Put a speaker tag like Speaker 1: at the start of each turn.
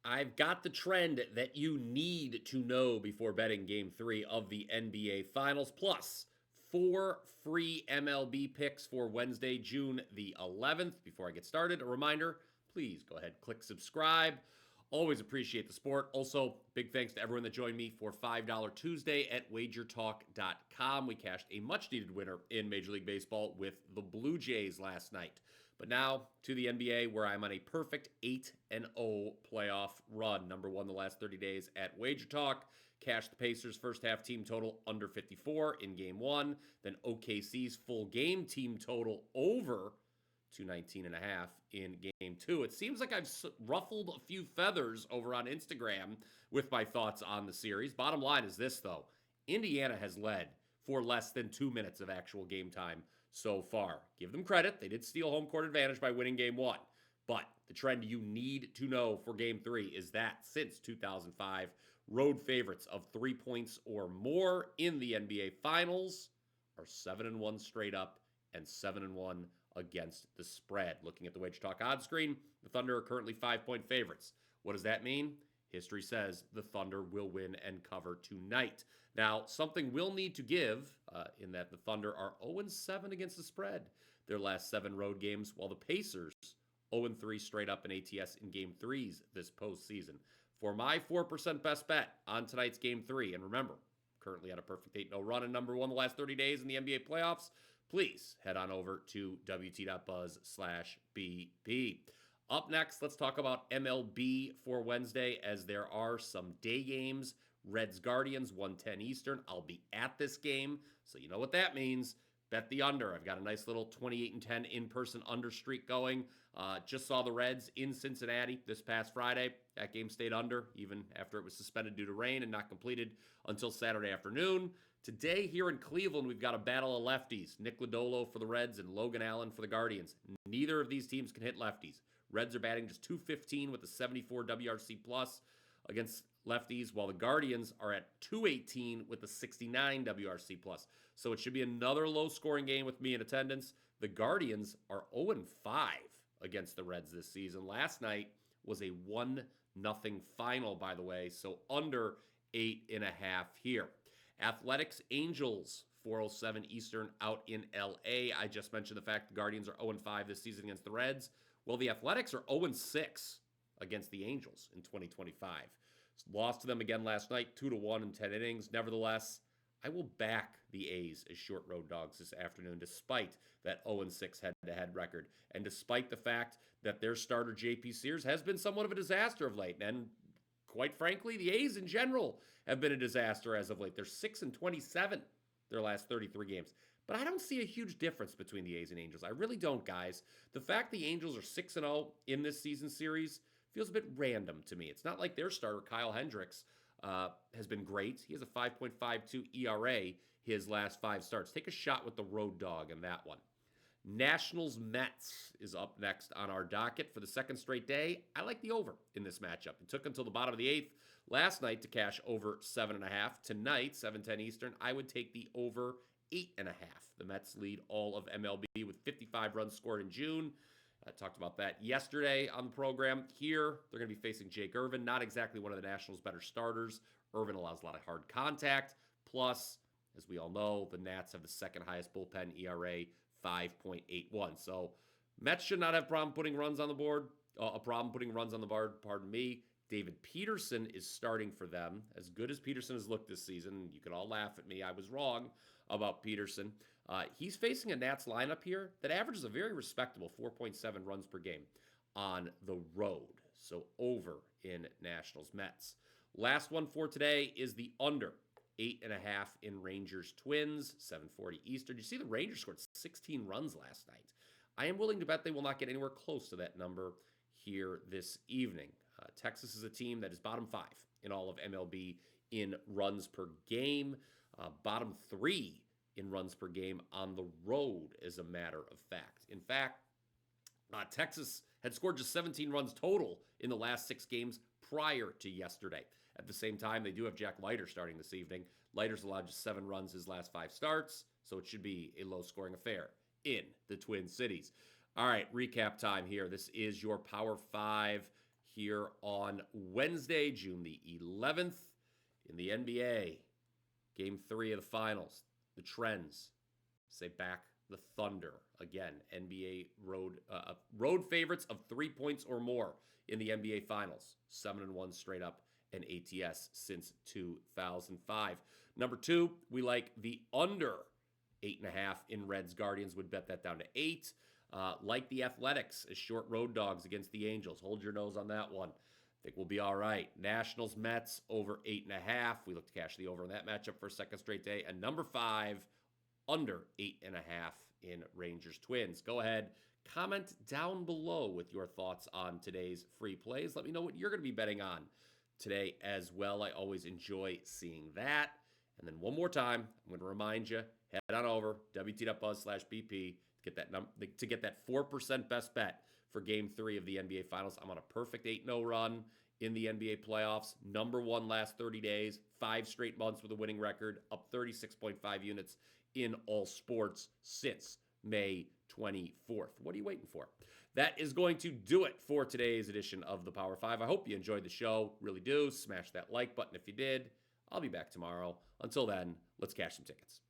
Speaker 1: I've got the trend that you need to know before betting game 3 of the NBA Finals, plus 4 free MLB picks for Wednesday, June the 11th. Before I get started, a reminder, please go ahead, click subscribe. Always appreciate the support. Also, big thanks to everyone that joined me for $5 Tuesday at WagerTalk.com. We cashed a much-needed winner in Major League Baseball with the Blue Jays last night. But now to the NBA, where I'm on a perfect 8-0 playoff run. Number one the last 30 days at WagerTalk. Cashed the Pacers' first half team total under 54 in game one. Then OKC's full game team total over 219.5 in game two. It seems like I've ruffled a few feathers over on Instagram with my thoughts on the series. Bottom line is this, though. Indiana has led for less than 2 minutes of actual game time so far. Give them credit. They did steal home court advantage by winning game one. But the trend you need to know for game three is that since 2005, road favorites of 3 points or more in the NBA Finals are 7-1 straight up and 7-1 against the spread. Looking at the WagerTalk odds screen, the Thunder are currently 5-point favorites. What does that mean? History says the Thunder will win and cover tonight. Now, something we'll need to give in that the Thunder are 0-7 against the spread their last 7 road games, while the Pacers 0-3 straight up in ATS in game threes this postseason. For my 4% best bet on tonight's game 3, and remember, currently at a perfect 8-0 run and number one the last 30 days in the NBA playoffs, please head on over to wt.buzz/BP. Up next, let's talk about MLB for Wednesday, as there are some day games. Reds Guardians, 1:10 Eastern. I'll be at this game, so you know what that means. Bet the under. I've got a nice little 28-10 in-person under streak going. Just saw the Reds in Cincinnati this past Friday. That game stayed under, even after it was suspended due to rain and not completed until Saturday afternoon. Today here in Cleveland, we've got a battle of lefties. Nick Lodolo for the Reds and Logan Allen for the Guardians. Neither of these teams can hit lefties. Reds are batting just .215 with a 74 WRC plus against lefties, while the Guardians are at .218 with a 69 WRC plus. So it should be another low-scoring game with me in attendance. The Guardians are 0-5 against the Reds this season. Last night was a 1-0 final, by the way, so under 8.5 here. Athletics Angels, 4:07 Eastern out in LA. I just mentioned the fact the Guardians are 0-5 this season against the Reds. Well, the Athletics are 0-6 against the Angels in 2025. Lost to them again last night, 2-1 in 10 innings. Nevertheless, I will back the A's as short road dogs this afternoon, despite that 0-6 head-to-head record, and despite the fact that their starter J.P. Sears has been somewhat of a disaster of late. And quite frankly, the A's in general have been a disaster as of late. They're 6-27 their last 33 games. But I don't see a huge difference between the A's and Angels. I really don't, guys. The fact the Angels are 6-0 in this season series feels a bit random to me. It's not like their starter, Kyle Hendricks, has been great. He has a 5.52 ERA his last 5 starts. Take a shot with the road dog in that one. Nationals Mets is up next on our docket for the second straight day. I like the over in this matchup. It took until the bottom of the 8th last night to cash over 7.5. Tonight, 7:10 Eastern, I would take the over 8.5. The Mets lead all of MLB with 55 runs scored in June. I talked about that yesterday on the program. Here, they're going to be facing Jake Irvin, not exactly one of the Nationals' better starters. Irvin allows a lot of hard contact. Plus, as we all know, the Nats have the second highest bullpen ERA, 5.81. So, Mets should not have a problem putting runs on the board. Pardon me. David Peterson is starting for them. As good as Peterson has looked this season, you can all laugh at me. I was wrong about Peterson. He's facing a Nats lineup here that averages a very respectable 4.7 runs per game on the road. So over in Nationals Mets. Last one for today is the under 8.5 in Rangers Twins, 7:40 Eastern. You see the Rangers scored 16 runs last night. I am willing to bet they will not get anywhere close to that number here this evening. Texas is a team that is bottom 5 in all of MLB in runs per game, bottom 3 in runs per game on the road, as a matter of fact. In fact, Texas had scored just 17 runs total in the last 6 games prior to yesterday. At the same time, they do have Jack Leiter starting this evening. Leiter's allowed just 7 runs his last 5 starts, so it should be a low-scoring affair in the Twin Cities. All right, recap time here. This is your Power 5 here on Wednesday, June the 11th. In the NBA, Game 3 of the finals, the Trends say back the Thunder. Again, NBA road favorites of 3 points or more in the NBA Finals. 7-1 straight up, and ATS since 2005. Number 2, we like the under 8.5 in Reds Guardians. Would bet that down to 8. Like the Athletics as short road dogs against the Angels. Hold your nose on that one. I think we'll be all right. Nationals Mets over 8.5. We look to cash the over in that matchup for a second straight day. And number 5, under 8.5 in Rangers Twins. Go ahead, comment down below with your thoughts on today's free plays. Let me know what you're going to be betting on today as well. I always enjoy seeing that. And then one more time, I'm going to remind you, head on over WT.buzz/BP to get that 4% best bet for Game 3 of the NBA Finals. I'm on a perfect 8-0 run in the NBA playoffs. Number 1 last 30 days, 5 straight months with a winning record, up 36.5 units in all sports since May 24th. What are you waiting for? That is going to do it for today's edition of the Power 5. I hope you enjoyed the show. Really do. Smash that like button if you did. I'll be back tomorrow. Until then, let's cash some tickets.